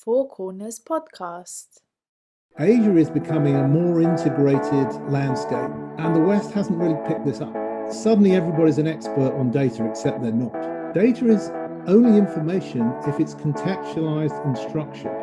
Four Corners podcast. Asia is becoming a more integrated landscape, and the West hasn't really picked this up. Suddenly, everybody's an expert on data, except they're not. Data is only information if it's contextualized and structured.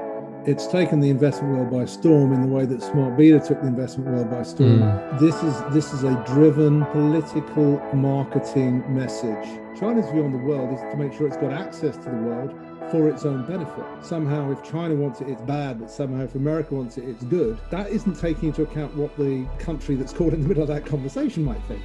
It's taken the investment world by storm in the way that smart beta took the investment world by storm. This is a driven political marketing message. China's view on the world is to make sure it's got access to the world for its own benefit. Somehow, if China wants it, it's bad, but somehow if America wants it, it's good. That isn't taking into account what the country that's caught in the middle of that conversation might think.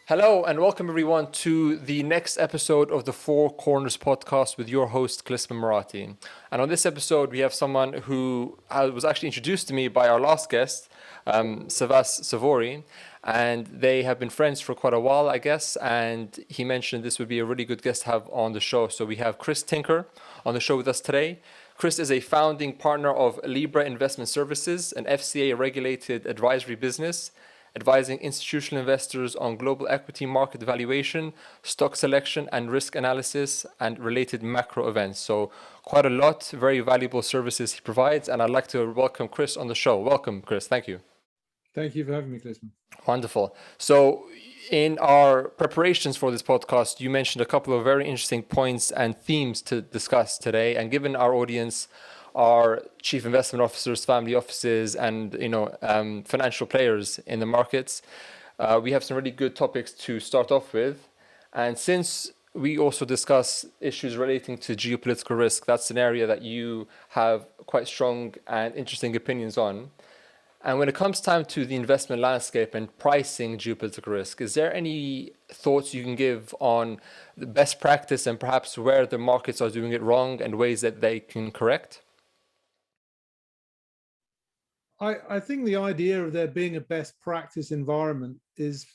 Hello and welcome everyone to the next episode of the Four Corners podcast with your host Klisman Murati. And on this episode we have someone who was actually introduced to me by our last guest, Savas Savori, and they have been friends for quite a while, I guess, and he mentioned this would be a really good guest to have on the show. So we have Chris Tinker on the show with us today. Chris is a founding partner of Libra Investment Services, an FCA-regulated advisory business, advising institutional investors on global equity market valuation, stock selection and risk analysis, and related macro events. So quite a lot, very valuable services he provides. And I'd like to welcome Chris on the show. Welcome, Chris. Thank you. Thank you for having me, Klisman. Wonderful. So in our preparations for this podcast, you mentioned a couple of very interesting points and themes to discuss today. And given our audience are chief investment officers, family offices, and financial players in the markets, we have some really good topics to start off with. And since we also discuss issues relating to geopolitical risk, that's an area that you have quite strong and interesting opinions on. And when it comes time to the investment landscape and pricing geopolitical risk, is there any thoughts you can give on the best practice and perhaps where the markets are doing it wrong and ways that they can correct? I think the idea of there being a best practice environment is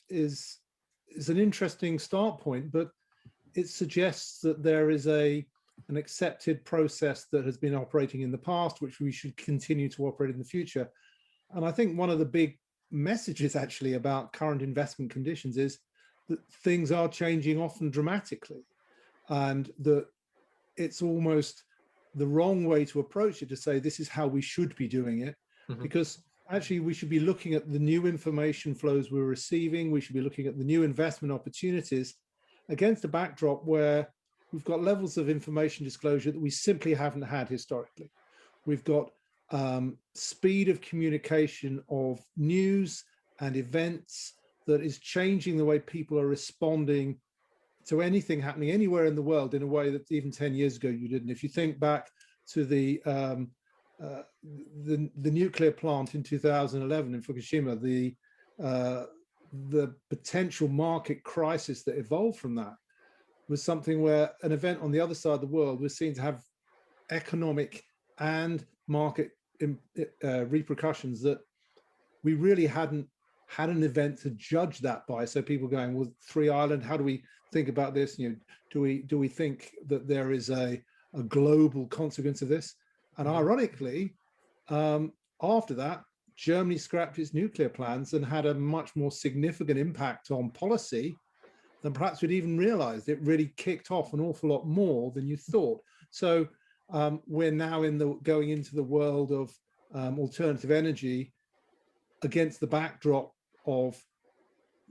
an interesting start point, but it suggests that there is an accepted process that has been operating in the past, which we should continue to operate in the future. And I think one of the big messages actually about current investment conditions is that things are changing often dramatically, and that it's almost the wrong way to approach it to say this is how we should be doing it. Because actually we should be looking at the new information flows we're receiving. We should be looking at the new investment opportunities against a backdrop where we've got levels of information disclosure that we simply haven't had historically. We've got speed of communication of news and events that is changing the way people are responding to anything happening anywhere in the world in a way that even 10 years ago you didn't. If you think back to the nuclear plant in 2011 in Fukushima, the potential market crisis that evolved from that was something where an event on the other side of the world was seen to have economic and market repercussions that we really hadn't had an event to judge that by. So people going, well, Three Island, how do we think about this? Do we think that there is a global consequence of this? And ironically, after that, Germany scrapped its nuclear plans and had a much more significant impact on policy than perhaps we'd even realized. It really kicked off an awful lot more than you thought. So we're now going into the world of alternative energy against the backdrop of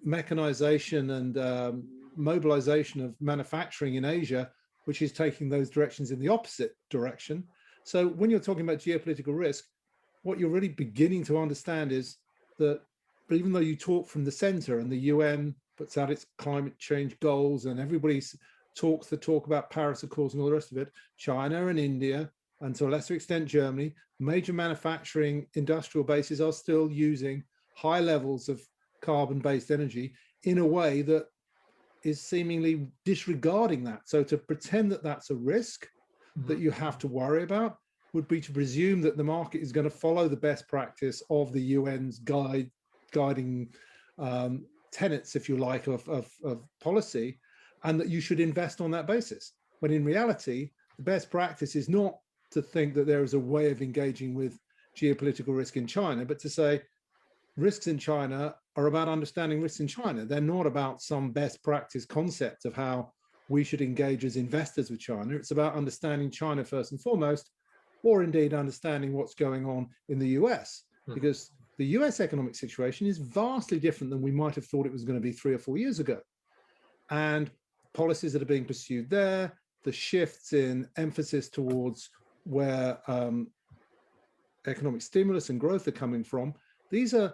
mechanization and mobilization of manufacturing in Asia, which is taking those directions in the opposite direction. So when you're talking about geopolitical risk, what you're really beginning to understand is that even though you talk from the center and the UN puts out its climate change goals and everybody talks about Paris Accords and all the rest of it, China and India, and to a lesser extent Germany, major manufacturing industrial bases are still using high levels of carbon-based energy in a way that is seemingly disregarding that. So to pretend that that's a risk that you have to worry about would be to presume that the market is going to follow the best practice of the UN's guiding tenets, if you like, of policy, and that you should invest on that basis. When in reality, the best practice is not to think that there is a way of engaging with geopolitical risk in China, but to say risks in China are about understanding risks in China. They're not about some best practice concept of how we should engage as investors with China. It's about understanding China first and foremost, or indeed understanding what's going on in the US, because the US economic situation is vastly different than we might have thought it was going to be 3 or 4 years ago. And policies that are being pursued there, the shifts in emphasis towards where economic stimulus and growth are coming from, these are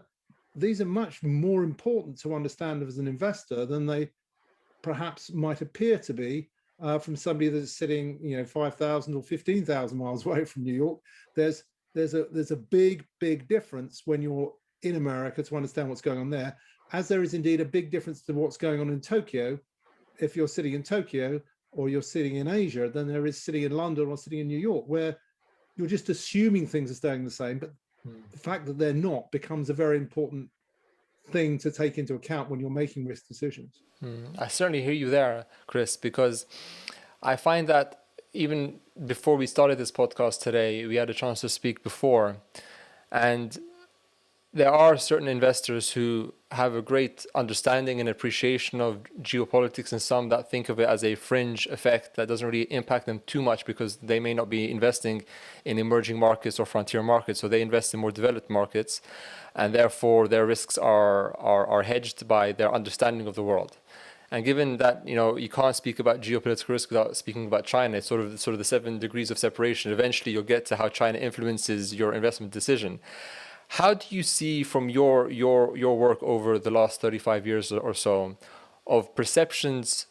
much more important to understand as an investor than they perhaps might appear to be from somebody that's sitting, 5,000 or 15,000 miles away from New York. There's a big difference when you're in America to understand what's going on there, as there is indeed a big difference to what's going on in Tokyo. If you're sitting in Tokyo or you're sitting in Asia, than there is sitting in London or sitting in New York, where you're just assuming things are staying the same, but the fact that they're not becomes a very important thing to take into account when you're making risk decisions. I certainly hear you there, Chris, because I find that even before we started this podcast today, we had a chance to speak before, and there are certain investors who have a great understanding and appreciation of geopolitics, and some that think of it as a fringe effect that doesn't really impact them too much because they may not be investing in emerging markets or frontier markets, so they invest in more developed markets, and therefore their risks are hedged by their understanding of the world. And given that you can't speak about geopolitical risk without speaking about China, it's sort of the 7 degrees of separation. Eventually, you'll get to how China influences your investment decision. How do you see from your work over the last 35 years or so of perceptions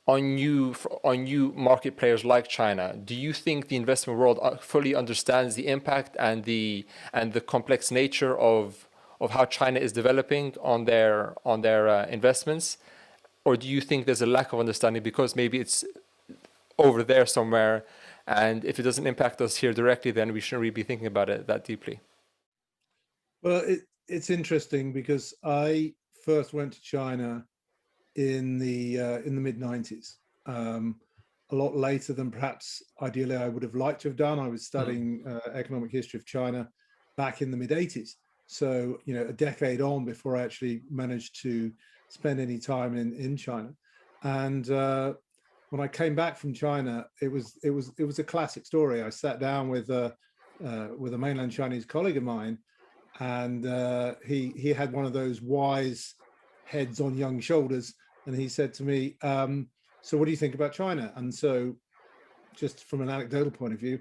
on you market players like China? Do you think the investment world fully understands the impact and the complex nature of how China is developing on their investments? Or do you think there's a lack of understanding because maybe it's over there somewhere, and if it doesn't impact us here directly, then we shouldn't really be thinking about it that deeply? Well, it's interesting because I first went to China in the mid-90s, a lot later than perhaps ideally I would have liked to have done. I was studying economic history of China back in the mid-80s, so a decade on before I actually managed to spend any time in China. And when I came back from China, it was a classic story. I sat down with a mainland Chinese colleague of mine, and he had one of those wise heads on young shoulders, and he said to me, so what do you think about China? And so, just from an anecdotal point of view,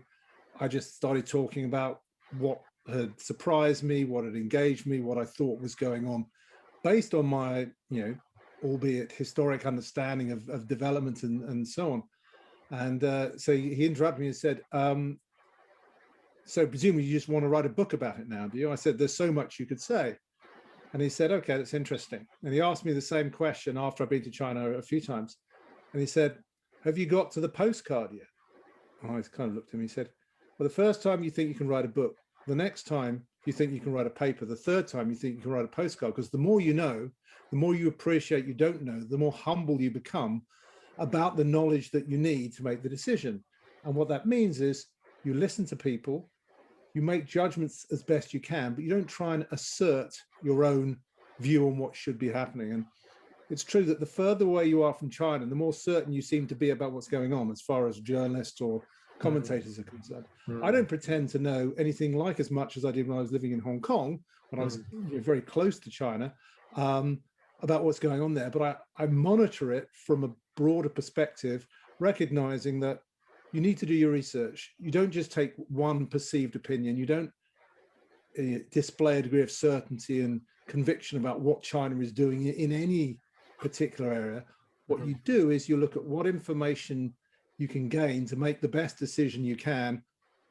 I just started talking about what had surprised me, what had engaged me, what I thought was going on, based on my albeit historic understanding of development and so on. And so he interrupted me and said, so presumably you just want to write a book about it now, do you? I said, there's so much you could say. And he said, okay, that's interesting. And he asked me the same question after I'd been to China a few times. And he said, have you got to the postcard yet? And I kind of looked at him and he said, well, the first time you think you can write a book, the next time you think you can write a paper, the third time you think you can write a postcard, because the more you know, the more you appreciate you don't know, the more humble you become about the knowledge that you need to make the decision. And what that means is you listen to people, you make judgments as best you can, but you don't try and assert your own view on what should be happening. And it's true that the further away you are from China, the more certain you seem to be about what's going on as far as journalists or commentators are concerned. I don't pretend to know anything like as much as I did when I was living in Hong Kong, when I was very close to China, about what's going on there. But I monitor it from a broader perspective, recognizing that you need to do your research. You don't just take one perceived opinion. You don't display a degree of certainty and conviction about what China is doing in any particular area. What you do is you look at what information you can gain to make the best decision you can,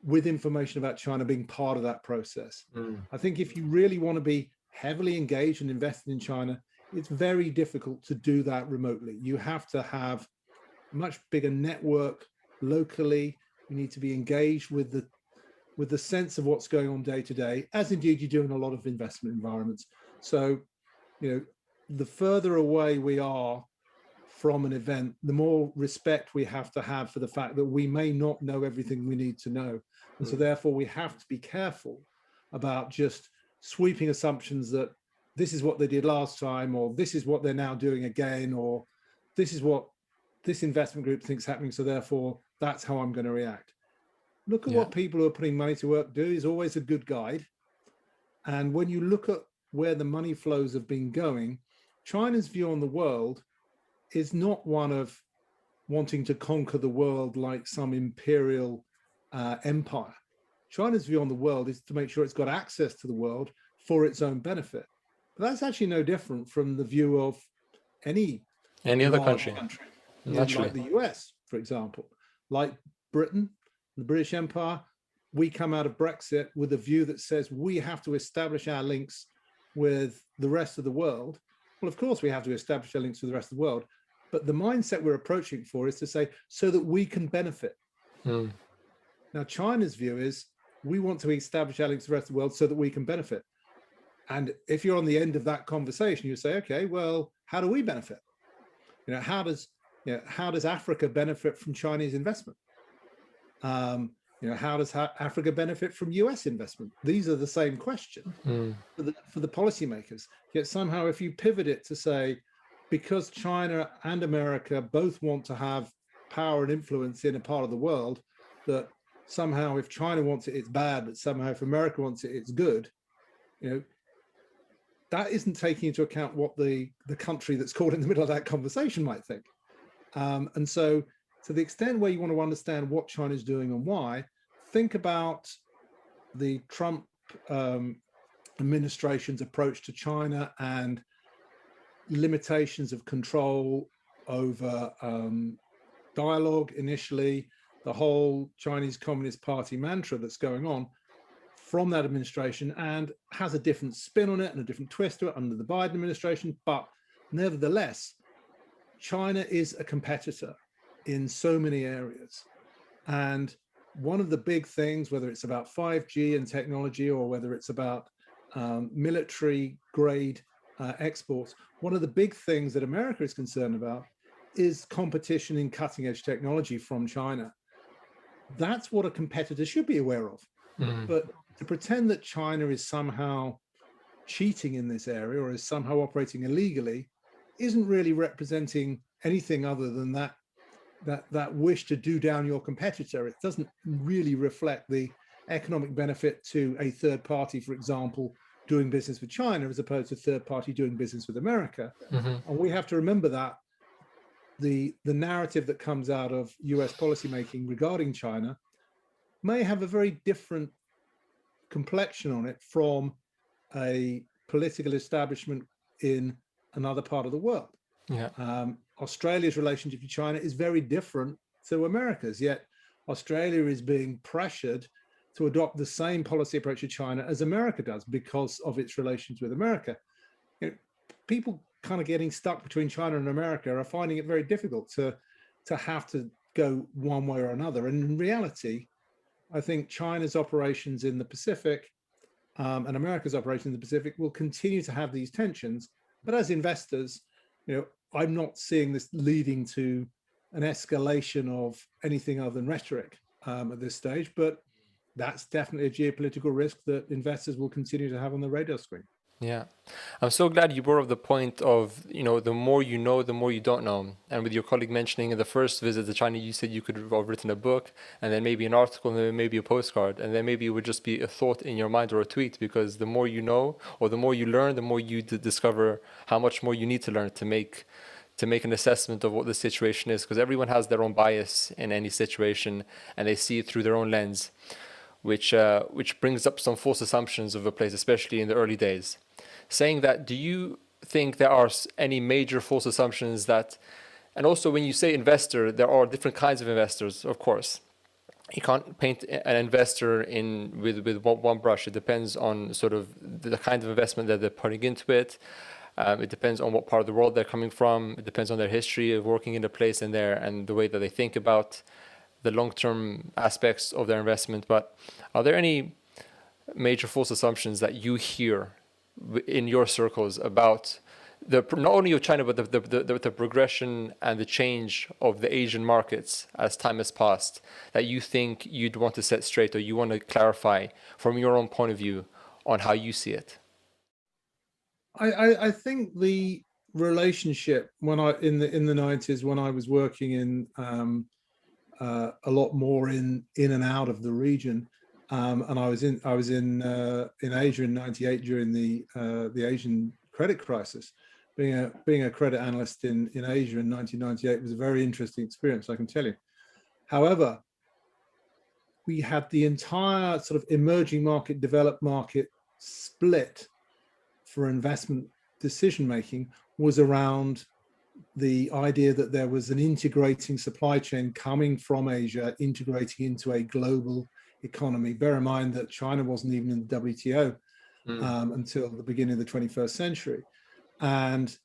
with information about China being part of that process. I think if you really want to be heavily engaged and invested in China, it's very difficult to do that remotely. You have to have a much bigger network locally. You need to be engaged with the sense of what's going on day to day, as indeed you do in a lot of investment environments. So, the further away we are from an event, the more respect we have to have for the fact that we may not know everything we need to know. And so therefore we have to be careful about just sweeping assumptions that this is what they did last time, or this is what they're now doing again, or this is what this investment group thinks happening, so therefore that's how I'm going to react. Look at Yeah. what people who are putting money to work do is always a good guide. And when you look at where the money flows have been going, China's view on the world is not one of wanting to conquer the world like some imperial empire. China's view on the world is to make sure it's got access to the world for its own benefit. But that's actually no different from the view of any other large country. like the US, for example, like Britain, the British Empire. We come out of Brexit with a view that says we have to establish our links with the rest of the world. Well, of course, we have to establish our links with the rest of the world. But the mindset we're approaching for is to say, so that we can benefit. Now, China's view is we want to establish our links with the rest of the world so that we can benefit. And if you're on the end of that conversation, you say, okay, well, how do we benefit? How does Africa benefit from Chinese investment? How does Africa benefit from US investment? These are the same question for the policymakers. Yet somehow, if you pivot it to say, because China and America both want to have power and influence in a part of the world, that somehow if China wants it, it's bad, but somehow if America wants it, it's good. That isn't taking into account what the country that's caught in the middle of that conversation might think. And so to the extent where you want to understand what China's doing and why, think about the Trump administration's approach to China and limitations of control over dialogue initially, the whole Chinese Communist Party mantra that's going on from that administration, and has a different spin on it and a different twist to it under the Biden administration. But nevertheless, China is a competitor in so many areas. And one of the big things, whether it's about 5G and technology or whether it's about military grade exports, one of the big things that America is concerned about is competition in cutting edge technology from China. That's what a competitor should be aware of. But to pretend that China is somehow cheating in this area or is somehow operating illegally isn't really representing anything other than that wish to do down your competitor. It doesn't really reflect the economic benefit to a third party, for example, doing business with China as opposed to third party doing business with America. And we have to remember that the narrative that comes out of US policymaking regarding China may have a very different complexion on it from a political establishment in another part of the world. Australia's relationship to China is very different to America's, yet Australia is being pressured to adopt the same policy approach to China as America does because of its relations with America. People kind of getting stuck between China and America are finding it very difficult to have to go one way or another. And in reality, I think China's operations in the Pacific and America's operations in the Pacific will continue to have these tensions. But as investors, I'm not seeing this leading to an escalation of anything other than rhetoric at this stage. But that's definitely a geopolitical risk that investors will continue to have on the radar screen. Yeah. I'm so glad you brought up the point of, the more you know, the more you don't know. And with your colleague mentioning in the first visit to China, you said you could have written a book and then maybe an article and then maybe a postcard. And then maybe it would just be a thought in your mind or a tweet, because the more you know or the more you learn, the more you discover how much more you need to learn to make an assessment of what the situation is, because everyone has their own bias in any situation and they see it through their own lens, which brings up some false assumptions of a place, especially in the early days. Saying that, do you think there are any major false assumptions that, and also when you say investor, there are different kinds of investors, of course. You can't paint an investor with one brush. It depends on sort of the kind of investment that they're putting into it. It depends on what part of the world they're coming from. It depends on their history of working in a place and the way that they think about the long-term aspects of their investment. But are there any major false assumptions that you hear in your circles about not only of China, but the progression and the change of the Asian markets as time has passed, that you think you'd want to set straight or you want to clarify from your own point of view on how you see it? I think the relationship when I in the 90s, when I was working in a lot more in and out of the region, and I was in Asia in '98 during the Asian credit crisis. Being a credit analyst in Asia in 1998 was a very interesting experience, I can tell you. However, we had the entire sort of emerging market, developed market split for investment decision making was around the idea that there was an integrating supply chain coming from Asia, integrating into a global economy. Bear in mind that China wasn't even in the WTO until the beginning of the 21st century. And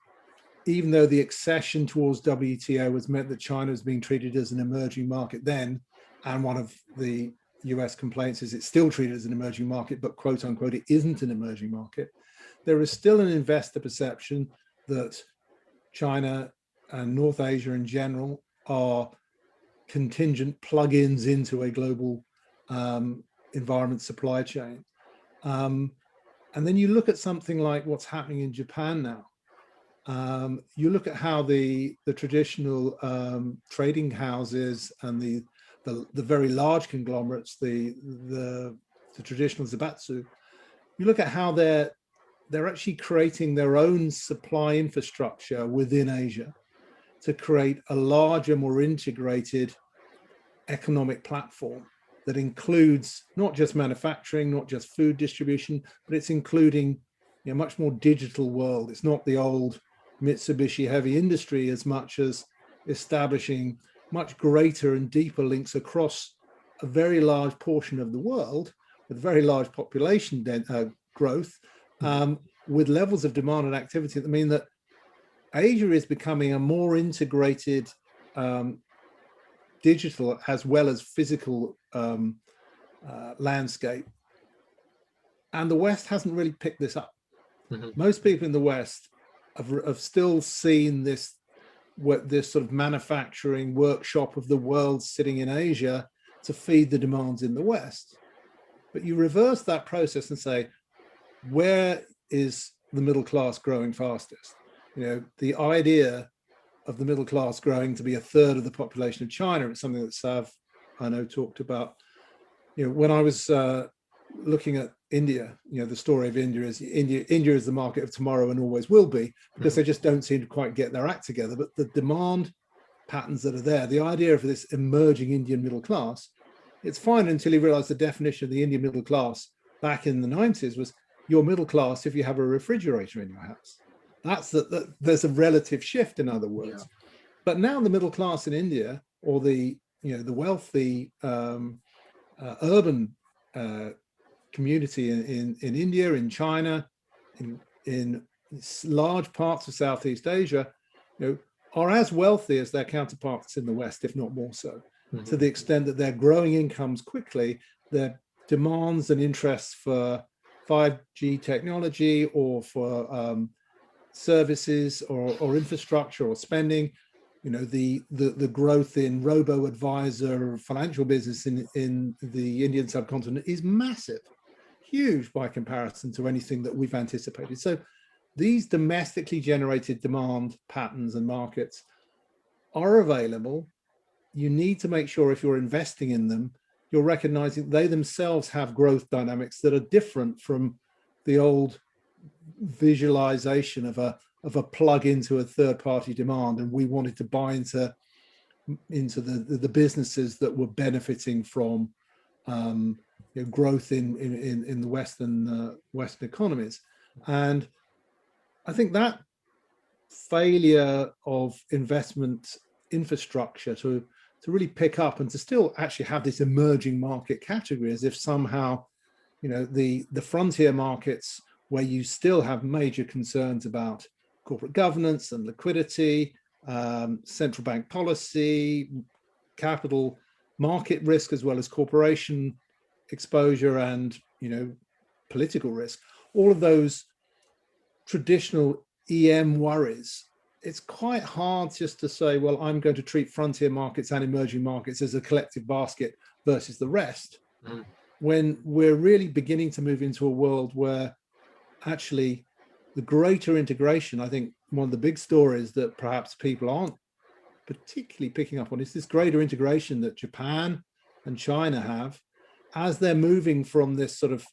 even though the accession towards WTO was meant that China was being treated as an emerging market then, and one of the US complaints is it's still treated as an emerging market, but quote unquote, it isn't an emerging market. There is still an investor perception that China and North Asia in general are contingent plug-ins into a global environment supply chain. And then you look at something like what's happening in Japan now. You look at how the traditional trading houses and the very large conglomerates, the traditional zaibatsu, you look at how they're actually creating their own supply infrastructure within Asia to create a larger, more integrated economic platform that includes not just manufacturing, not just food distribution, but it's including a much more digital world. It's not the old Mitsubishi heavy industry as much as establishing much greater and deeper links across a very large portion of the world with very large population growth, with levels of demand and activity that mean that Asia is becoming a more integrated digital as well as physical landscape. And the West hasn't really picked this up. Most people in the West have still seen this sort of manufacturing workshop of the world sitting in Asia to feed the demands in the West. But you reverse that process and say, where is the middle class growing fastest? The idea of the middle class growing to be a third of the population of China, it's something that Sav, I know, talked about. When I was looking at India, the story of India is the market of tomorrow and always will be, because they just don't seem to quite get their act together. But the demand patterns that are there, the idea of this emerging Indian middle class, it's fine until you realize the definition of the Indian middle class back in the 90s was your middle class if you have a refrigerator in your house. There's a relative shift, in other words. Yeah. But now the middle class in India, or the wealthy urban community in India, in China, in large parts of Southeast Asia, are as wealthy as their counterparts in the West, if not more so. To the extent that they're growing incomes quickly, their demands and interests for 5G technology or for services or infrastructure or spending, the growth in robo-advisor financial business in the Indian subcontinent is massive, huge by comparison to anything that we've anticipated. So these domestically generated demand patterns and markets are available. You need to make sure if you're investing in them, you're recognizing they themselves have growth dynamics that are different from the old visualization of a plug into a third-party demand, and we wanted to buy into the businesses that were benefiting from growth in the Western economies. And I think that failure of investment infrastructure to really pick up and to still actually have this emerging market category, as if somehow the frontier markets where you still have major concerns about corporate governance and liquidity, central bank policy, capital market risk, as well as corporation exposure and political risk, all of those traditional EM worries. It's quite hard just to say, well, I'm going to treat frontier markets and emerging markets as a collective basket versus the rest, when we're really beginning to move into a world where actually the greater integration. I think one of the big stories that perhaps people aren't particularly picking up on is this greater integration that Japan and China have as they're moving from this sort of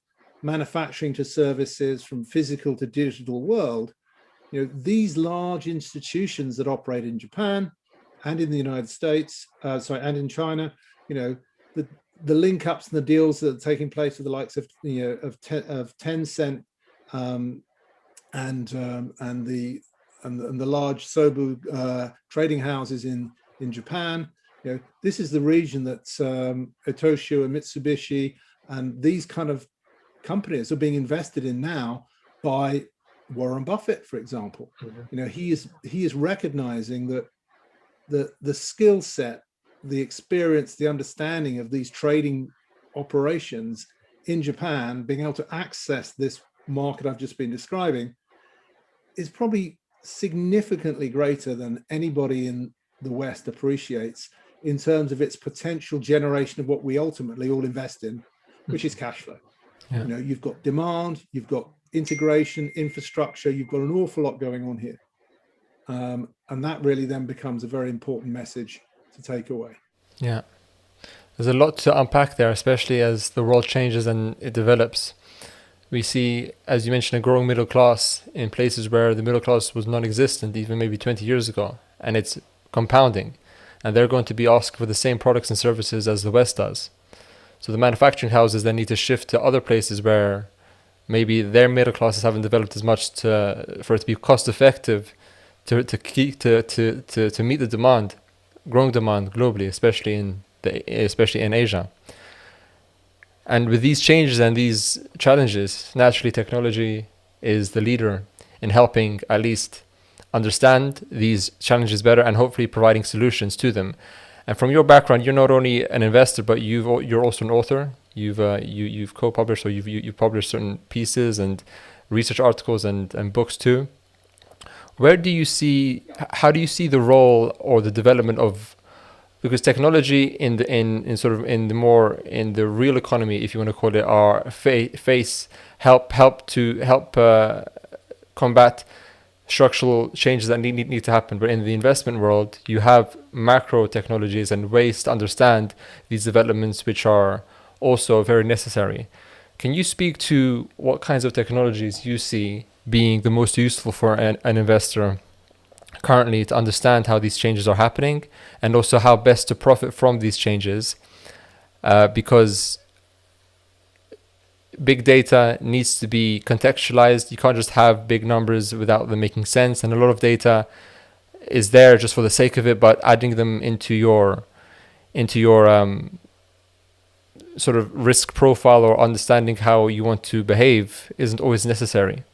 manufacturing to services, from physical to digital world. These large institutions that operate in Japan and in the United States, and in China, the link ups and the deals that are taking place with the likes of of Tencent, and the large Sobu trading houses in Japan. This is the region that Itochu and Mitsubishi and these kind of companies are being invested in now by Warren Buffett, for example. Mm-hmm. He is recognizing that the skill set, the experience, the understanding of these trading operations in Japan, being able to access this market I've just been describing, is probably significantly greater than anybody in the West appreciates in terms of its potential generation of what we ultimately all invest in, which is cash flow. Yeah. You've got demand, you've got integration, infrastructure, you've got an awful lot going on here. And that really then becomes a very important message to take away. Yeah. There's a lot to unpack there, especially as the world changes and it develops. We see, as you mentioned, a growing middle class in places where the middle class was non-existent even maybe 20 years ago, and it's compounding. And they're going to be asked for the same products and services as the West does. So the manufacturing houses then need to shift to other places where maybe their middle classes haven't developed as much for it to be cost effective to meet the demand, growing demand globally, especially in Asia. And with these changes and these challenges, naturally technology is the leader in helping at least understand these challenges better and hopefully providing solutions to them. And from your background, you're not only an investor, but you're also an author. You've co-published, or you've published certain pieces and research articles and books too. How do you see the role or the development of, because technology in the real economy, if you want to call it, help combat structural changes that need to happen. But in the investment world, you have macro technologies and ways to understand these developments, which are also very necessary. Can you speak to what kinds of technologies you see being the most useful for an investor currently to understand how these changes are happening, and also how best to profit from these changes? Because big data needs to be contextualized. You can't just have big numbers without them making sense. And a lot of data is there just for the sake of it, but adding them into your sort of risk profile or understanding how you want to behave isn't always necessary.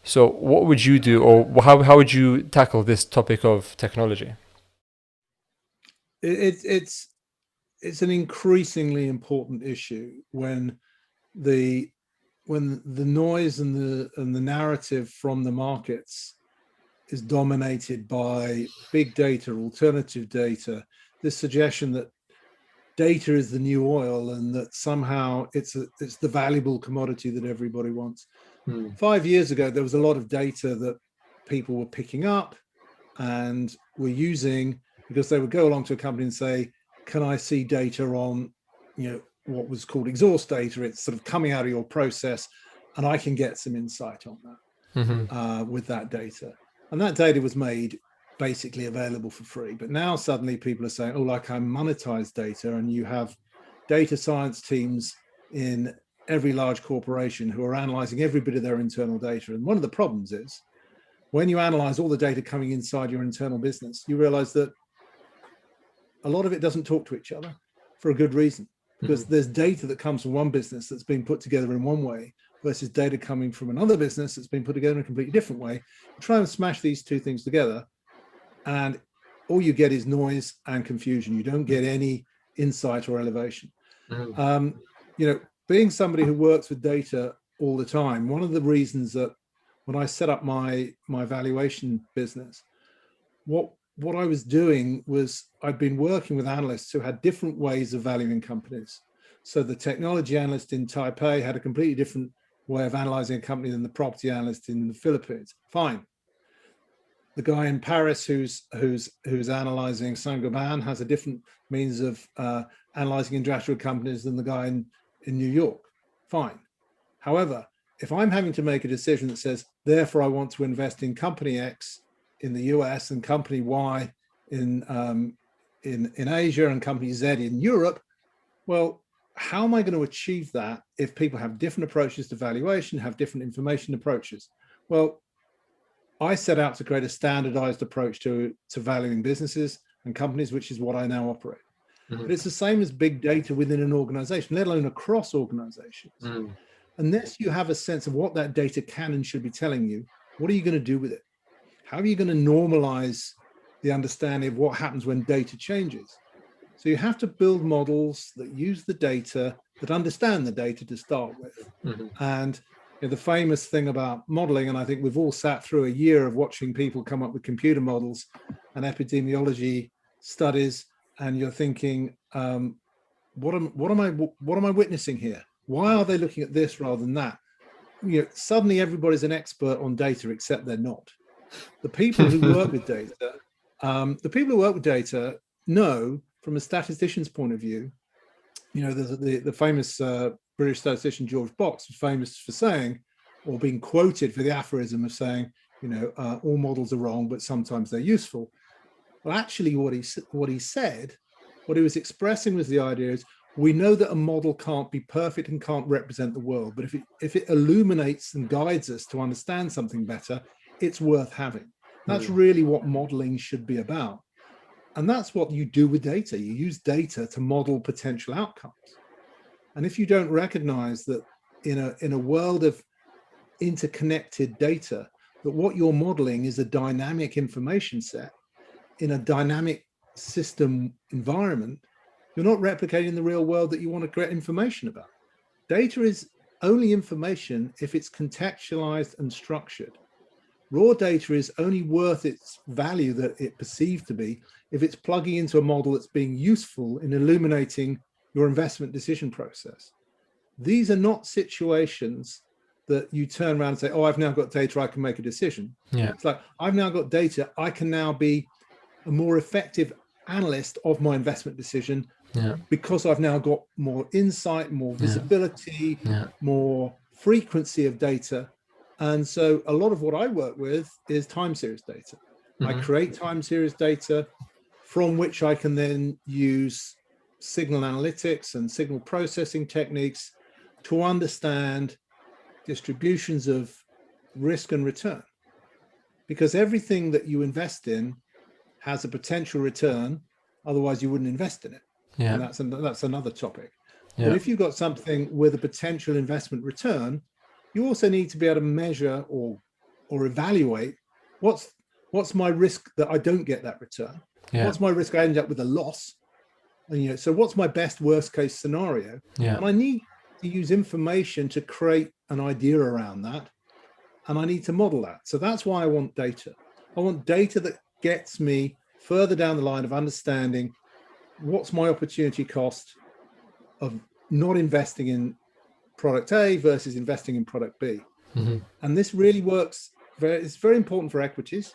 So what would you do, or how would you tackle this topic of technology? It's an increasingly important issue when the noise and the narrative from the markets is dominated by big data, alternative data, this suggestion that data is the new oil and that somehow it's the valuable commodity that everybody wants. 5 years ago, there was a lot of data that people were picking up and were using, because they would go along to a company and say, can I see data on, what was called exhaust data? It's sort of coming out of your process, and I can get some insight on that with that data. And that data was made basically available for free. But now suddenly people are saying, I monetize data, and you have data science teams in every large corporation who are analyzing every bit of their internal data. And one of the problems is when you analyze all the data coming inside your internal business, you realize that a lot of it doesn't talk to each other for a good reason, because there's data that comes from one business that's been put together in one way versus data coming from another business that's been put together in a completely different way. You try and smash these two things together, and all you get is noise and confusion. You don't get any insight or elevation. Being somebody who works with data all the time, one of the reasons that when I set up my valuation business, what I was doing was I'd been working with analysts who had different ways of valuing companies. So the technology analyst in Taipei had a completely different way of analyzing a company than the property analyst in the Philippines. Fine. The guy in Paris who's analyzing Saint-Gobain has a different means of analyzing industrial companies than the guy in New York. Fine. However, if I'm having to make a decision that says, therefore, I want to invest in company X in the US and company Y in Asia and company Z in Europe, well, how am I going to achieve that if people have different approaches to valuation, have different information approaches? Well, I set out to create a standardized approach to valuing businesses and companies, which is what I now operate. But it's the same as big data within an organization, let alone across organizations. Unless you have a sense of what that data can and should be telling you, what are you going to do with it? How are you going to normalize the understanding of what happens when data changes? So you have to build models that use the data, that understand the data to start with. And the famous thing about modeling, and I think we've all sat through a year of watching people come up with computer models and epidemiology studies, and you're thinking, what am I witnessing here? Why are they looking at this rather than that? Suddenly everybody's an expert on data, except they're not. The people who work with data, know from a statistician's point of view. There's the famous British statistician George Box was famous for saying, or being quoted for the aphorism of saying, all models are wrong, but sometimes they're useful. Well, actually, what he said, what he was expressing was the idea is, we know that a model can't be perfect and can't represent the world, but if it illuminates and guides us to understand something better, it's worth having. That's really what modeling should be about. And that's what you do with data. You use data to model potential outcomes. And if you don't recognize that in a world of interconnected data, that what you're modeling is a dynamic information set in a dynamic system environment, you're not replicating the real world that you want to create information about. Data is only information if it's contextualized and structured. Raw data is only worth its value that it perceived to be if it's plugging into a model that's being useful in illuminating your investment decision process. These are not situations that you turn around and say, oh, I've now got data, I can make a decision. Yeah. It's like, I've now got data, I can now be a more effective analyst of my investment decision because I've now got more insight, more visibility, more frequency of data. And so a lot of what I work with is time series data. I create time series data from which I can then use signal analytics and signal processing techniques to understand distributions of risk and return. Because everything that you invest in has a potential return, otherwise you wouldn't invest in it. And that's another topic. But if you've got something with a potential investment return, you also need to be able to measure or evaluate what's my risk that I don't get that return. What's my risk I end up with a loss? And, so what's my best worst case scenario? And I need to use information to create an idea around that. And I need to model that. So that's why I want data. I want data that gets me further down the line of understanding what's my opportunity cost of not investing in product A versus investing in product B. And this really works. It's very important for equities,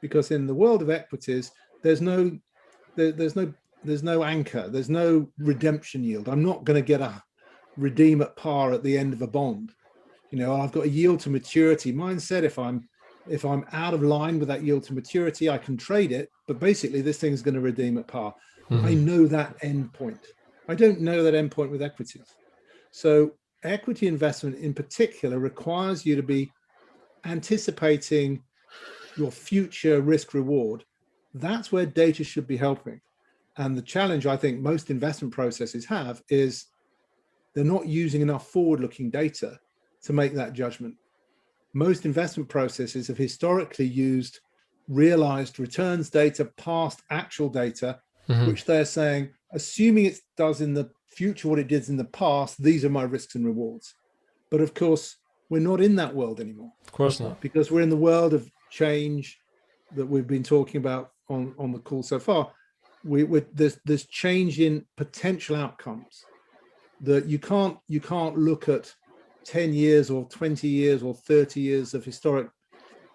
because in the world of equities, there's no anchor, there's no redemption yield. I'm not going to get a redeem at par at the end of a bond. I've got a yield to maturity mindset. If I'm out of line with that yield to maturity, I can trade it, but basically this thing is going to redeem at par. I know that end point. I don't know that end point with equities. So equity investment in particular requires you to be anticipating your future risk reward. That's where data should be helping. And the challenge I think most investment processes have is they're not using enough forward-looking data to make that judgment. Most investment processes have historically used realized returns data past actual data, which they're saying, assuming it does in the future what it did in the past, these are my risks and rewards. But of course, we're not in that world anymore. Of course not. Because we're in the world of change that we've been talking about on the call so far. There's change in potential outcomes that you can't look at 10 years or 20 years or 30 years of historic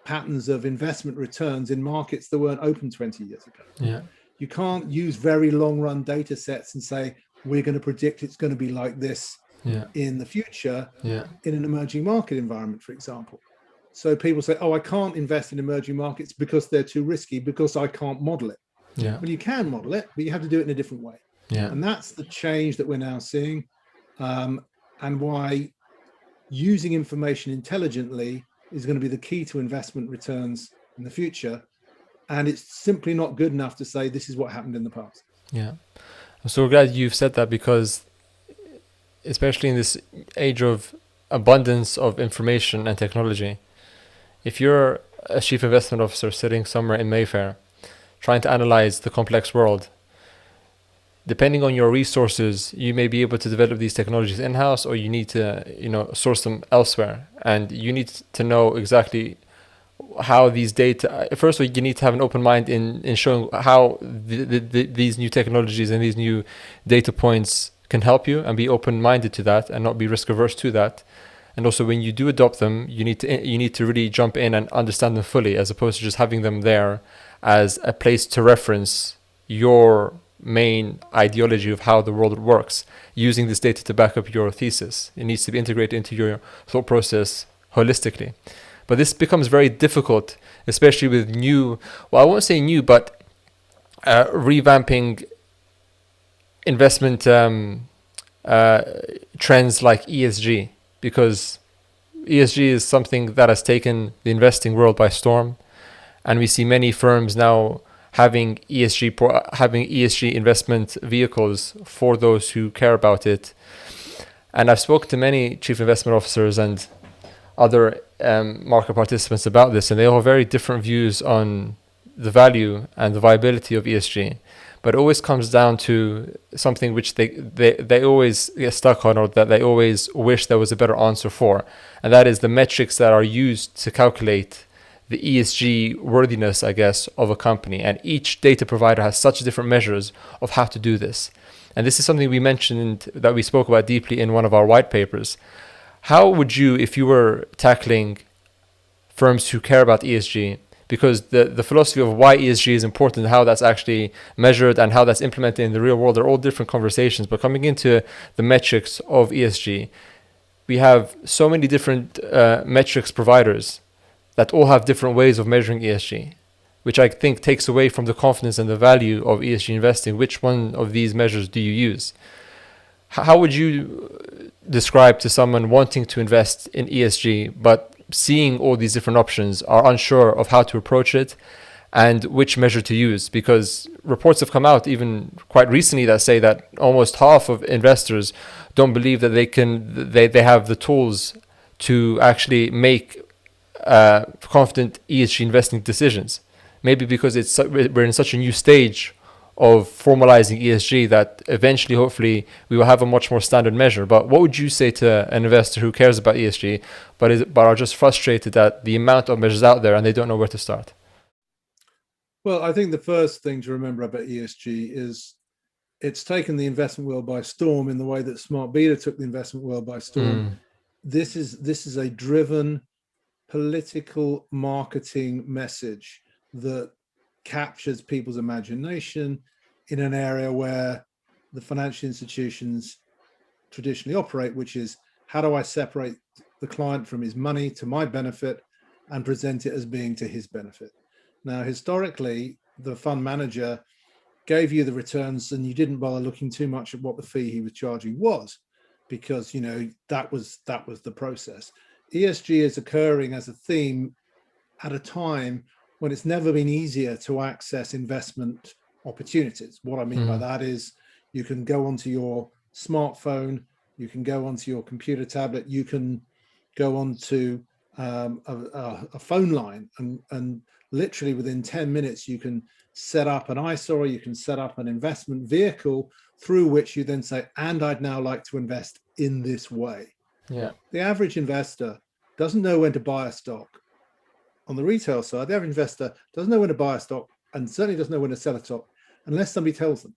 patterns of investment returns in markets that weren't open 20 years ago. Yeah. You can't use very long run data sets and say, we're going to predict it's going to be like this in the future in an emerging market environment, for example. So people say, oh, I can't invest in emerging markets because they're too risky, because I can't model it. Yeah. Well, you can model it, but you have to do it in a different way. Yeah. And that's the change that we're now seeing, and why using information intelligently is going to be the key to investment returns in the future. And it's simply not good enough to say this is what happened in the past. Yeah. I'm so glad you've said that, because especially in this age of abundance of information and technology, if you're a chief investment officer sitting somewhere in Mayfair trying to analyze the complex world, depending on your resources, you may be able to develop these technologies in-house, or you need to, source them elsewhere. And you need to know exactly how these data, first of all, you need to have an open mind in showing how these new technologies and these new data points can help you, and be open-minded to that and not be risk-averse to that. And also, when you do adopt them, you need to really jump in and understand them fully, as opposed to just having them there as a place to reference your main ideology of how the world works, using this data to back up your thesis. It needs to be integrated into your thought process holistically. But this becomes very difficult, especially with new, well, I won't say new, but revamping investment trends like ESG, because ESG is something that has taken the investing world by storm. And we see many firms now having ESG investment vehicles for those who care about it. And I've spoken to many chief investment officers and other market participants about this, and they all have very different views on the value and the viability of ESG. But it always comes down to something which they always get stuck on, or that they always wish there was a better answer for. And that is the metrics that are used to calculate the ESG worthiness, I guess, of a company. And each data provider has such different measures of how to do this. And this is something we mentioned, that we spoke about deeply in one of our white papers. How would you, if you were tackling firms who care about ESG, because the philosophy of why ESG is important, how that's actually measured and how that's implemented in the real world, are all different conversations. But coming into the metrics of ESG, we have so many different metrics providers that all have different ways of measuring ESG, which I think takes away from the confidence and the value of ESG investing. Which one of these measures do you use? How would you describe to someone wanting to invest in ESG, but seeing all these different options, are unsure of how to approach it and which measure to use? Because reports have come out even quite recently that say that almost half of investors don't believe that they have the tools to actually make confident ESG investing decisions. Maybe because we're in such a new stage of formalizing ESG that eventually, hopefully, we will have a much more standard measure. But what would you say to an investor who cares about ESG, but are just frustrated at the amount of measures out there and they don't know where to start? Well, I think the first thing to remember about ESG is it's taken the investment world by storm in the way that smart beta took the investment world by storm. This is a driven political marketing message that captures people's imagination in an area where the financial institutions traditionally operate, which is, how do I separate the client from his money to my benefit and present it as being to his benefit? Now, historically, the fund manager gave you the returns and you didn't bother looking too much at what the fee he was charging was, because, that was the process. ESG is occurring as a theme at a time when it's never been easier to access investment opportunities. What I mean by that is, you can go onto your smartphone, you can go onto your computer tablet, you can go onto a phone line, and literally within 10 minutes, you can set up an ISA, or you can set up an investment vehicle through which you then say, and I'd now like to invest in this way. Yeah. The average investor doesn't know when to buy a stock. On the retail side, the average investor doesn't know when to buy a stock, and certainly doesn't know when to sell a stock unless somebody tells them.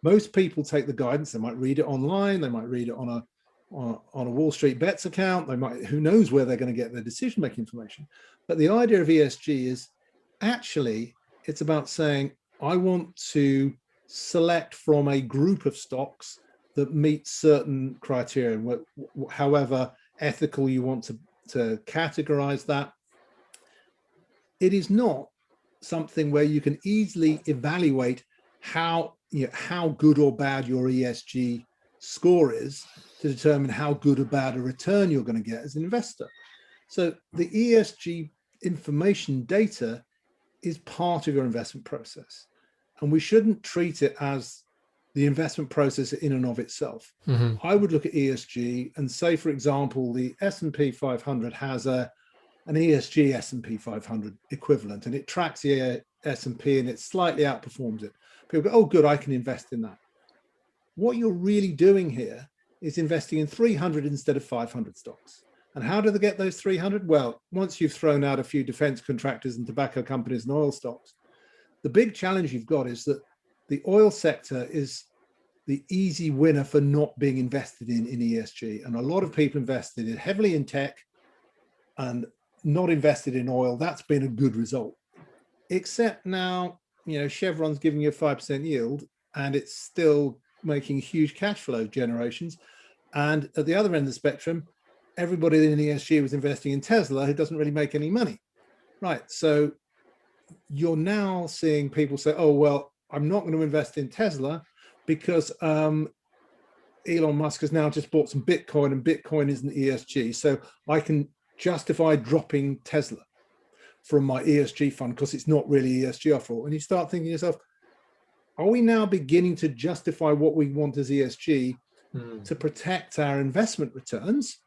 Most people take the guidance. They might read it online, they might read it on on a Wall Street Bets account. They might, who knows where they're going to get their decision-making information. But the idea of ESG is actually, it's about saying, I want to select from a group of stocks that meet certain criteria, however ethical you want to categorize that. It is not something where you can easily evaluate how good or bad your ESG score is to determine how good or bad a return you're going to get as an investor. So the ESG information data is part of your investment process, and we shouldn't treat it as the investment process in and of itself. I would look at ESG and say, for example, the S&P 500 has an ESG S&P 500 equivalent, and it tracks the S&P and it slightly outperforms it. People go, oh, good, I can invest in that. What you're really doing here is investing in 300 instead of 500 stocks. And how do they get those 300? Well, once you've thrown out a few defense contractors and tobacco companies and oil stocks, the big challenge you've got is that the oil sector is the easy winner for not being invested in ESG. And a lot of people invested heavily in tech and not invested in oil. That's been a good result. Except now, Chevron's giving you a 5% yield and it's still making huge cash flow generations. And at the other end of the spectrum, everybody in ESG was investing in Tesla, who doesn't really make any money. Right. So you're now seeing people say, oh, well, I'm not going to invest in Tesla because Elon Musk has now just bought some Bitcoin and Bitcoin isn't ESG. So I can justify dropping Tesla from my ESG fund because it's not really ESG after all. And you start thinking to yourself, are we now beginning to justify what we want as ESG to protect our investment returns?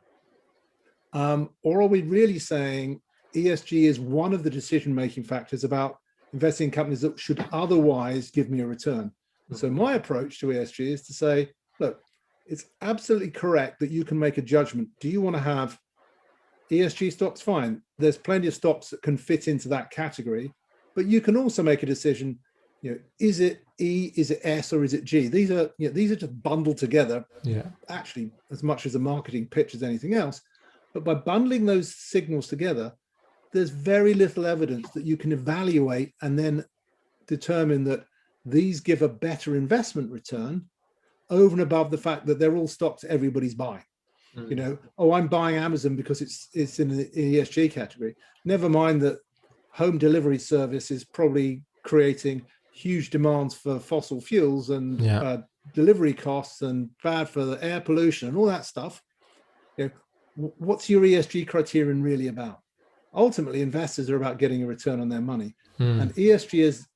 Or are we really saying ESG is one of the decision-making factors about investing in companies that should otherwise give me a return? So my approach to ESG is to say, look, it's absolutely correct that you can make a judgment. Do you want to have ESG stocks? Fine. There's plenty of stocks that can fit into that category, but you can also make a decision, is it E, is it S, or is it G? These are just bundled together, actually, as much as a marketing pitch as anything else. But by bundling those signals together, there's very little evidence that you can evaluate and then determine that these give a better investment return over and above the fact that they're all stocks everybody's buying. I'm buying Amazon because it's in the ESG category. Never mind that home delivery service is probably creating huge demands for fossil fuels and delivery costs and bad for the air pollution and all that stuff. What's your ESG criterion really about? Ultimately, investors are about getting a return on their money. And ESG has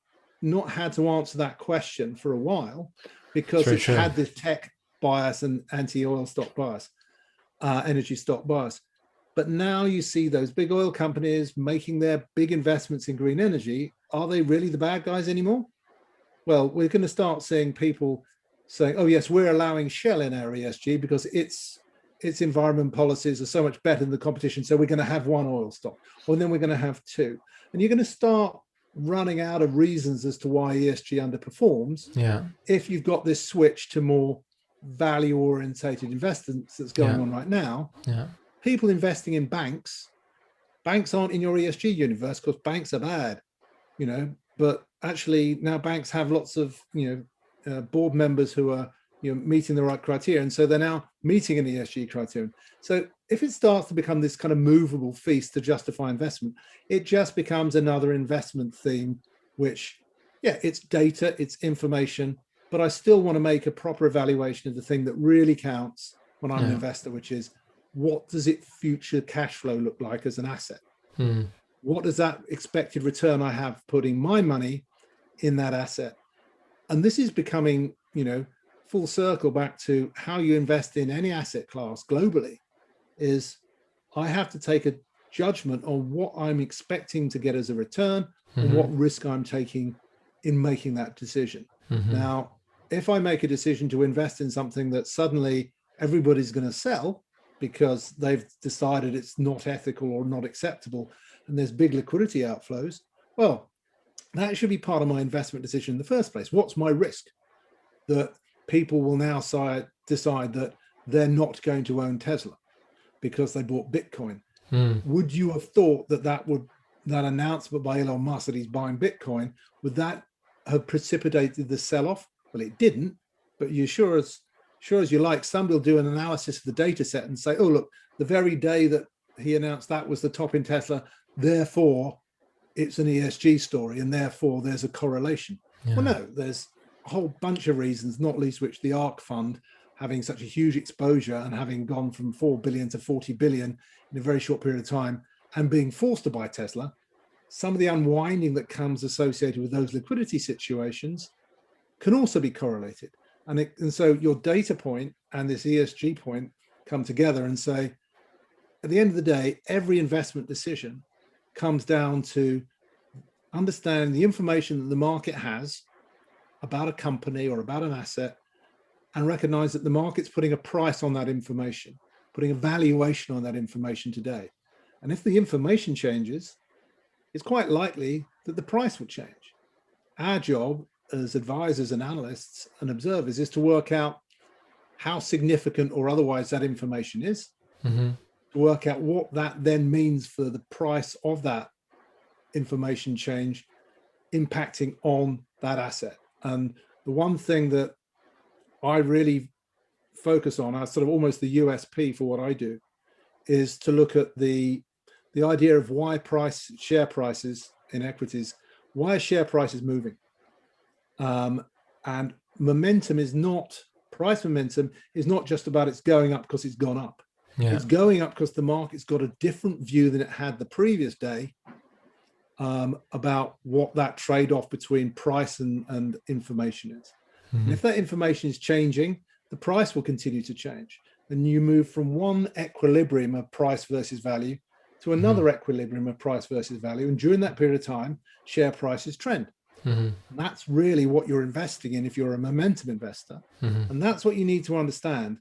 not had to answer that question for a while because it's had this tech bias and anti-oil stock bias, energy stock bias. But now you see those big oil companies making their big investments in green energy. Are they really the bad guys anymore? Well, we're going to start seeing people saying, oh, yes, we're allowing Shell in our ESG because its environment policies are so much better than the competition. So we're going to have one oil stock, or then we're going to have two. And you're going to start running out of reasons as to why ESG underperforms if you've got this switch to more value-orientated investments that's going on right now. People investing in banks aren't in your ESG universe because banks are bad, but actually now banks have lots of board members who are meeting the right criteria, and so they're now meeting an ESG criterion. So if it starts to become this kind of movable feast to justify investment, it just becomes another investment theme, which it's data, it's information, but I still want to make a proper evaluation of the thing that really counts when I'm an investor, which is, what does it future cash flow look like as an asset? What does that expected return I have putting my money in that asset? And this is becoming, full circle back to how you invest in any asset class globally, is I have to take a judgment on what I'm expecting to get as a return and what risk I'm taking in making that decision. Now, if I make a decision to invest in something that suddenly everybody's going to sell because they've decided it's not ethical or not acceptable, and there's big liquidity outflows, well, that should be part of my investment decision in the first place. What's my risk? That people will now decide that they're not going to own Tesla because they bought Bitcoin. Mm. Would you have thought that announcement by Elon Musk that he's buying Bitcoin, would that have precipitated the sell-off? Well, it didn't, but you sure as you like, somebody will do an analysis of the data set and say, oh, look, the very day that he announced that was the top in Tesla, therefore it's an ESG story, and therefore there's a correlation. Yeah. Well, no, there's a whole bunch of reasons, not least which the ARK fund, having such a huge exposure and having gone from 4 billion to 40 billion in a very short period of time and being forced to buy Tesla, some of the unwinding that comes associated with those liquidity situations can also be correlated. And so your data point and this ESG point come together and say, at the end of the day, every investment decision comes down to understanding the information that the market has about a company or about an asset, and recognize that the market's putting a price on that information, putting a valuation on that information today. And if the information changes, it's quite likely that the price will change. Our job as advisors and analysts and observers is to work out how significant or otherwise that information is, Mm-hmm. to work out what that then means for the price of that information change impacting on that asset. And the one thing that I really focus on, as sort of almost the USP for what I do, is to look at the idea of why share prices in equities, why are share prices moving? And momentum is not, price momentum is not just about it's going up because it's gone up. Yeah. It's going up because the market's got a different view than it had the previous day about what that trade-off between price and information is. Mm-hmm. And if that information is changing, the price will continue to change. And you move from one equilibrium of price versus value to another equilibrium of price versus value. And during that period of time, share prices trend. Mm-hmm. And that's really what you're investing in if you're a momentum investor. Mm-hmm. And that's what you need to understand,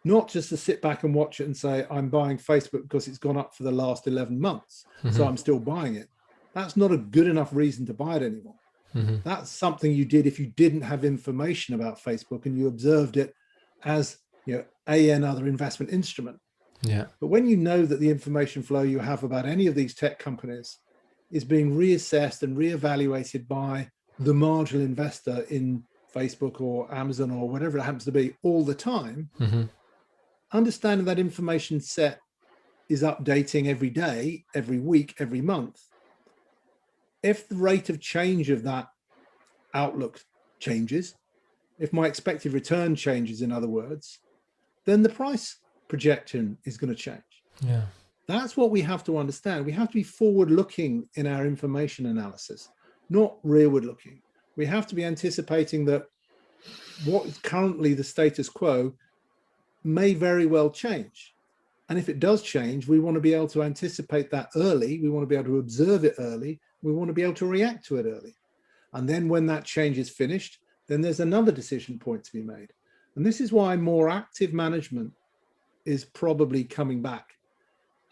not just to sit back and watch it and say, I'm buying Facebook because it's gone up for the last 11 months, so I'm still buying it. That's not a good enough reason to buy it anymore. Mm-hmm. That's something you did if you didn't have information about Facebook and you observed it as, another investment instrument. Yeah. But when you know that the information flow you have about any of these tech companies is being reassessed and reevaluated by the marginal investor in Facebook or Amazon or whatever it happens to be all the time, understanding that information set is updating every day, every week, every month. If the rate of change of that outlook changes, if my expected return changes, in other words, then the price projection is going to change. Yeah. That's what we have to understand. We have to be forward-looking in our information analysis, not rearward-looking. We have to be anticipating that what is currently the status quo may very well change. And if it does change, we want to be able to anticipate that early. We want to be able to observe it early. We want to be able to react to it early. And then when that change is finished, then there's another decision point to be made. And this is why more active management is probably coming back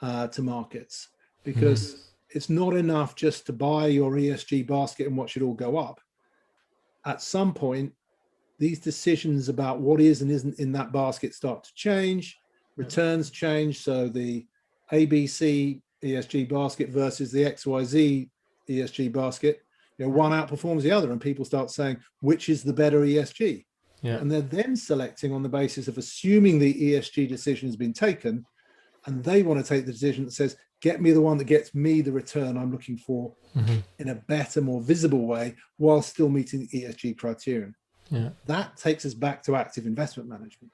to markets, because it's not enough just to buy your ESG basket and watch it all go up. At some point, these decisions about what is and isn't in that basket start to change, returns change. So the ABC ESG basket versus the XYZ ESG basket, one outperforms the other, and people start saying, which is the better ESG? Yeah. And they're then selecting on the basis of assuming the ESG decision has been taken, and they want to take the decision that says, get me the one that gets me the return I'm looking for in a better, more visible way, while still meeting the ESG criterion. Yeah. That takes us back to active investment management.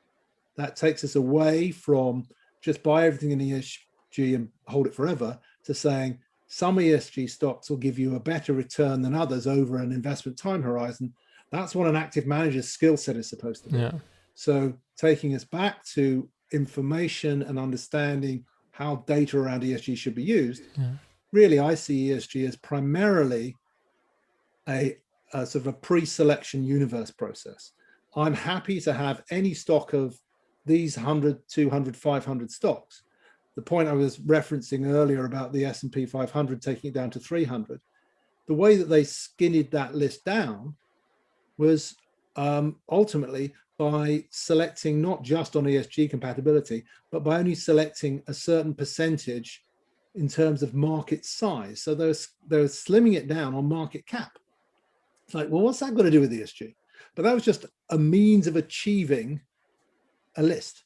That takes us away from just buy everything in ESG and hold it forever, to saying some ESG stocks will give you a better return than others over an investment time horizon. That's what an active manager's skill set is supposed to be. Yeah. So taking us back to information and understanding how data around ESG should be used, really I see ESG as primarily a sort of a pre-selection universe process. I'm happy to have any stock of these 100, 200, 500 stocks. The point I was referencing earlier about the S&P 500 taking it down to 300, the way that they skinned that list down was ultimately by selecting not just on ESG compatibility, but by only selecting a certain percentage in terms of market size. So they're slimming it down on market cap. It's like, well, what's that got to do with ESG? But that was just a means of achieving a list.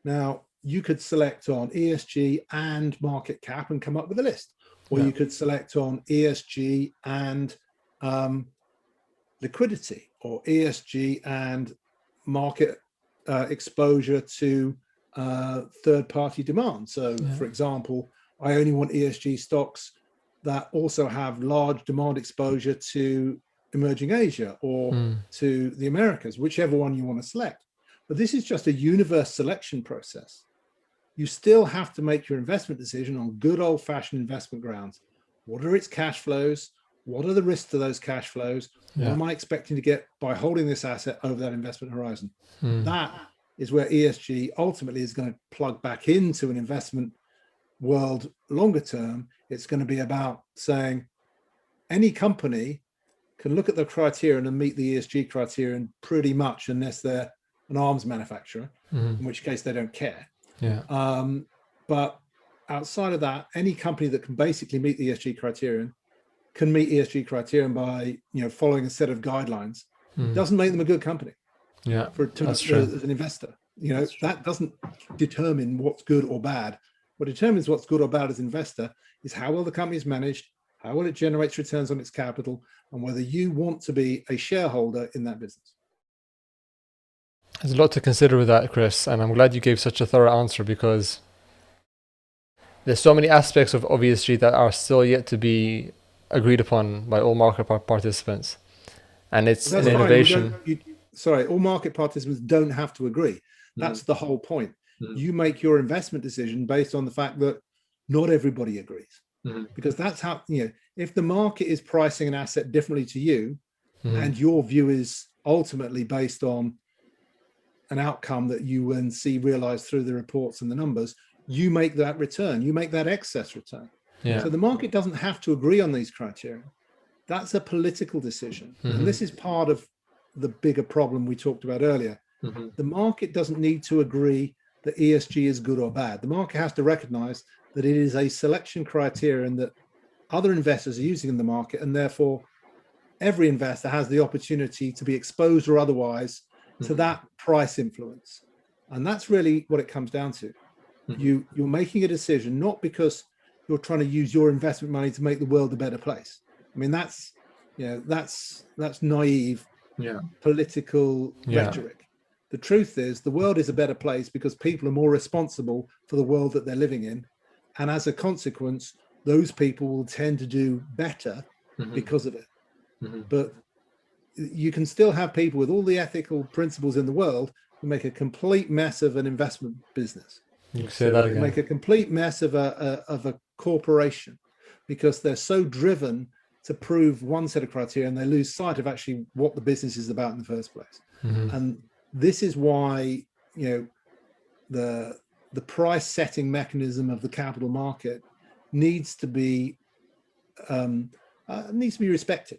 Now, you could select on ESG and market cap and come up with a list. Or you could select on ESG and liquidity, or ESG and market exposure to third-party demand. So, for example, I only want ESG stocks that also have large demand exposure to emerging Asia or to the Americas, whichever one you want to select. But this is just a universe selection process. You still have to make your investment decision on good old-fashioned investment grounds. What are its cash flows? What are the risks to those cash flows? What am I expecting to get by holding this asset over that investment horizon? That is where ESG ultimately is going to plug back into an investment world longer term. It's going to be about saying any company can look at the criterion and meet the ESG criterion pretty much, unless they're an arms manufacturer, in which case they don't care. But outside of that, any company that can basically meet the ESG criterion can meet ESG criterion by following a set of guidelines. Doesn't make them a good company. As an investor, that doesn't determine what's good or bad. What determines what's good or bad as an investor is how well the company is managed, how well it generates returns on its capital, and whether you want to be a shareholder in that business. There's a lot to consider with that, Chris, and I'm glad you gave such a thorough answer, because there's so many aspects of ESG that are still yet to be agreed upon by all market participants, and it's an innovation. All market participants don't have to agree. That's the whole point. You make your investment decision based on the fact that not everybody agrees, because that's how, if the market is pricing an asset differently to you, and your view is ultimately based on an outcome that you then see realized through the reports and the numbers, you make that return, you make that excess return. So the market doesn't have to agree on these criteria. That's a political decision. And this is part of the bigger problem we talked about earlier. The market doesn't need to agree that ESG is good or bad. The market has to recognize that it is a selection criterion that other investors are using in the market, and therefore every investor has the opportunity to be exposed or otherwise to that price influence. And that's really what it comes down to. You're making a decision not because you're trying to use your investment money to make the world a better place. I mean, that's naive political rhetoric. The truth is, the world is a better place because people are more responsible for the world that they're living in, and as a consequence, those people will tend to do better because of it. But you can still have people with all the ethical principles in the world who make a complete mess of an investment business. You say that again. Make a complete mess of a corporation because they're so driven to prove one set of criteria, and they lose sight of actually what the business is about in the first place. And this is why the price setting mechanism of the capital market needs to be respected,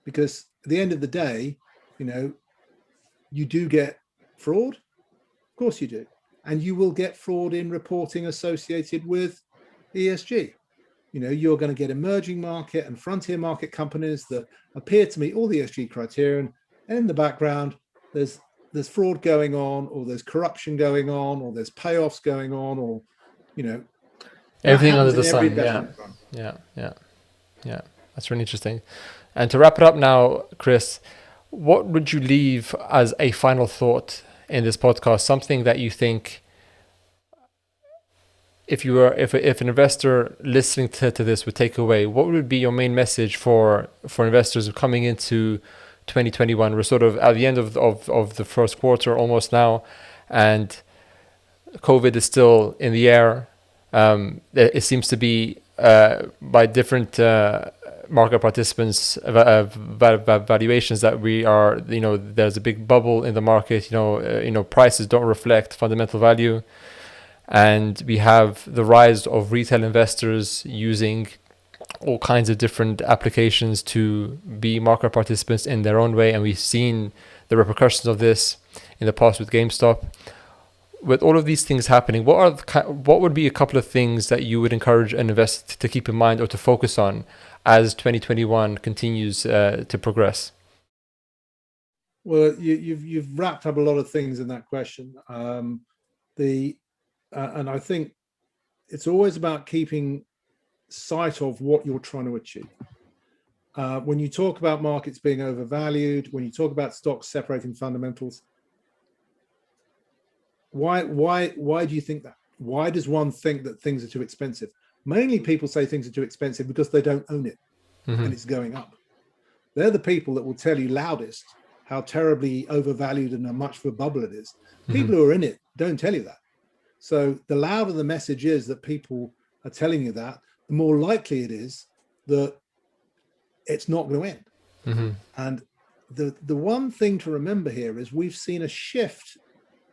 because at the end of the day, you do get fraud. Of course you do. And you will get fraud in reporting associated with ESG. You're going to get emerging market and frontier market companies that appear to meet all the ESG criterion, and in the background, there's fraud going on, or there's corruption going on, or there's payoffs going on, or everything under the sun. Yeah. That's really interesting. And to wrap it up now, Chris, what would you leave as a final thought in this podcast? Something that you think, if an investor listening to this would take away, what would be your main message for investors coming into 2021? We're sort of at the end of the first quarter almost now, and COVID is still in the air. It seems to be by different market participants valuations that we are, there's a big bubble in the market. Prices don't reflect fundamental value, and we have the rise of retail investors using all kinds of different applications to be market participants in their own way, and we've seen the repercussions of this in the past with GameStop. With all of these things happening, what would be a couple of things that you would encourage an investor to keep in mind or to focus on as 2021 continues to progress? Well, you've wrapped up a lot of things in that question. And I think it's always about keeping sight of what you're trying to achieve. When you talk about markets being overvalued, when you talk about stocks separating fundamentals, why do you think that? Why does one think that things are too expensive? Mainly people say things are too expensive because they don't own it and it's going up. They're the people that will tell you loudest how terribly overvalued and how much of a bubble it is. People who are in it don't tell you that. So the louder the message is that people are telling you that, the more likely it is that it's not going to end. And the one thing to remember here is we've seen a shift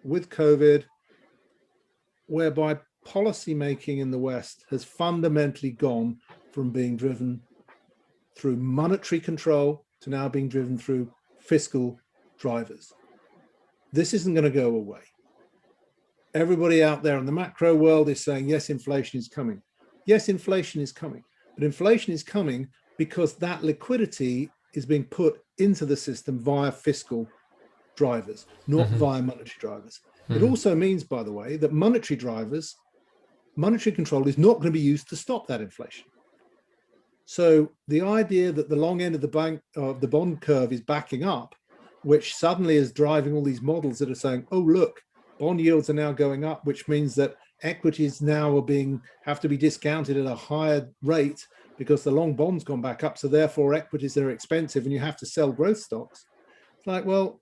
with COVID whereby policy making in the West has fundamentally gone from being driven through monetary control to now being driven through fiscal drivers. This isn't going to go away. Everybody out there in the macro world is saying, yes, inflation is coming. Yes, inflation is coming. But inflation is coming because that liquidity is being put into the system via fiscal drivers, not via monetary drivers. It also means, by the way, that monetary control is not going to be used to stop that inflation. So the idea that the long end of the bond curve is backing up, which suddenly is driving all these models that are saying, oh, look, bond yields are now going up, which means that equities now have to be discounted at a higher rate because the long bond's gone back up. So therefore equities are expensive and you have to sell growth stocks. It's like, well,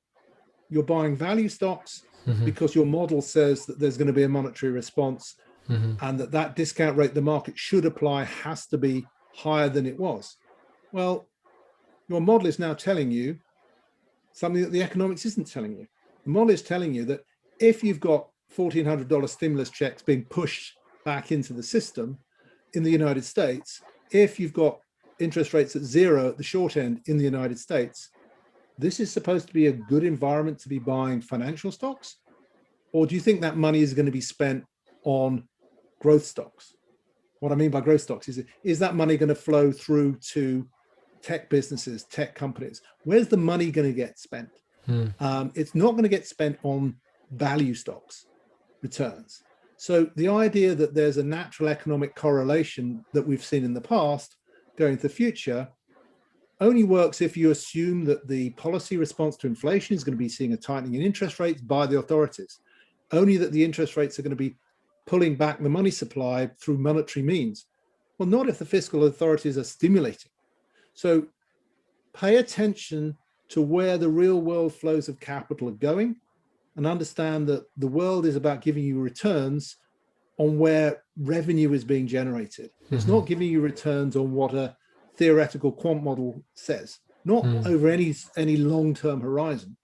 you're buying value stocks because your model says that there's going to be a monetary response and that discount rate the market should apply has to be higher than it was. Well, your model is now telling you something that the economics isn't telling you. The model is telling you that if you've got $1,400 stimulus checks being pushed back into the system in the United States, if you've got interest rates at zero at the short end in the United States, this is supposed to be a good environment to be buying financial stocks? Or do you think that money is going to be spent on growth stocks? What I mean by growth stocks is that money going to flow through to tech businesses, tech companies? Where's the money going to get spent? It's not going to get spent on value stocks returns. So the idea that there's a natural economic correlation that we've seen in the past going to the future only works if you assume that the policy response to inflation is going to be seeing a tightening in interest rates by the authorities. Only that the interest rates are going to be pulling back the money supply through monetary means. Well, not if the fiscal authorities are stimulating. So pay attention to where the real world flows of capital are going and understand that the world is about giving you returns on where revenue is being generated. It's not giving you returns on what a theoretical quant model says, not over any long-term horizon.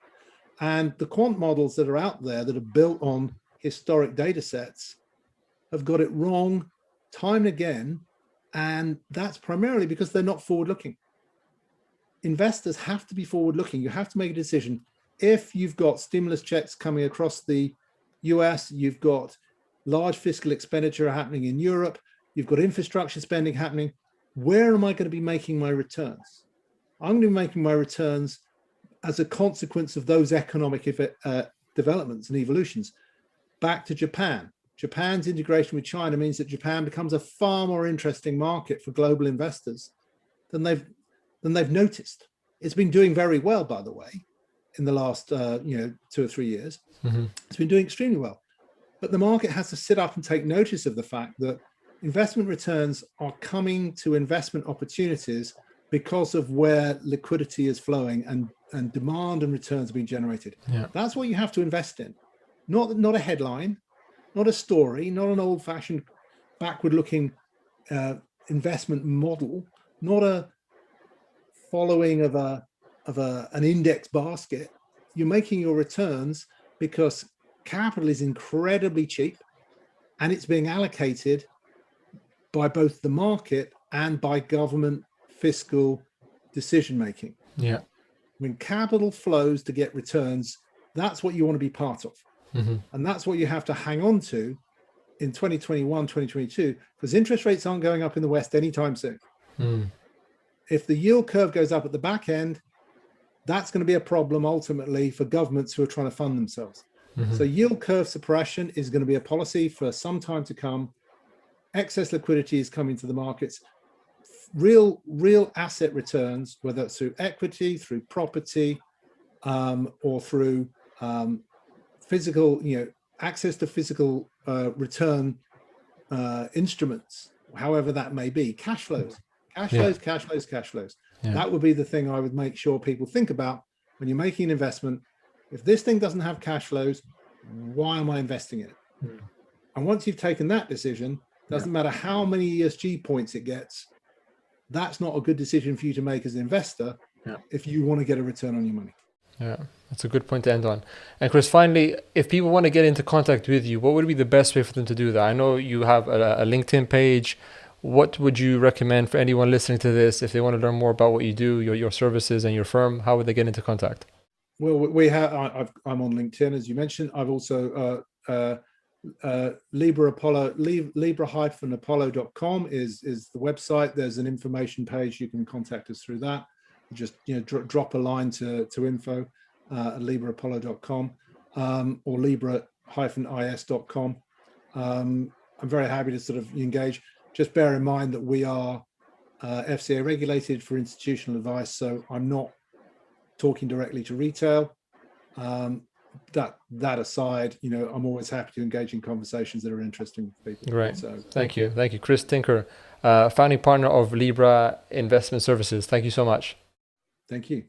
And the quant models that are out there that are built on historic data sets have got it wrong time and again. And that's primarily because they're not forward-looking. Investors have to be forward-looking. You have to make a decision. If you've got stimulus checks coming across the US, you've got large fiscal expenditure happening in Europe, you've got infrastructure spending happening, where am I going to be making my returns? I'm going to be making my returns as a consequence of those economic developments and evolutions. Back to Japan. Japan's integration with China means that Japan becomes a far more interesting market for global investors than they've noticed. It's been doing very well, by the way, in the last 2 or 3 years. It's been doing extremely well. But the market has to sit up and take notice of the fact that investment returns are coming to investment opportunities because of where liquidity is flowing and demand and returns are being generated. That's what you have to invest in. Not a headline, not a story, not an old-fashioned backward-looking investment model, not a following of an index basket. You're making your returns because capital is incredibly cheap and it's being allocated by both the market and by government fiscal decision making. When capital flows to get returns, that's what you want to be part of. And that's what you have to hang on to in 2021, 2022, because interest rates aren't going up in the West anytime soon. If the yield curve goes up at the back end, that's going to be a problem ultimately for governments who are trying to fund themselves. So yield curve suppression is going to be a policy for some time to come. Excess liquidity is coming to the markets. Real asset returns, whether it's through equity, through property, or through physical, access to physical return instruments, however that may be. Cash flows. That would be the thing I would make sure people think about when you're making an investment. If this thing doesn't have cash flows, why am I investing in it? And once you've taken that decision, doesn't matter how many ESG points it gets, that's not a good decision for you to make as an investor if you want to get a return on your money. Yeah, that's a good point to end on. And Chris, finally, if people want to get into contact with you, what would be the best way for them to do that? I know you have a LinkedIn page. What would you recommend for anyone listening to this if they want to learn more about what you do, your services and your firm? How would they get into contact? Well, I'm on LinkedIn, as you mentioned. I've also Libra-Apollo.com is the website. There's an information page. You can contact us through that. Just drop a line to info at Libra-Apollo.com or Libra-is.com. I'm very happy to sort of engage. Just bear in mind that we are FCA regulated for institutional advice, so I'm not talking directly to retail. That aside, I'm always happy to engage in conversations that are interesting for people. Great. So Thank you. Chris Tinker, founding partner of Libra Investment Services. Thank you so much. Thank you.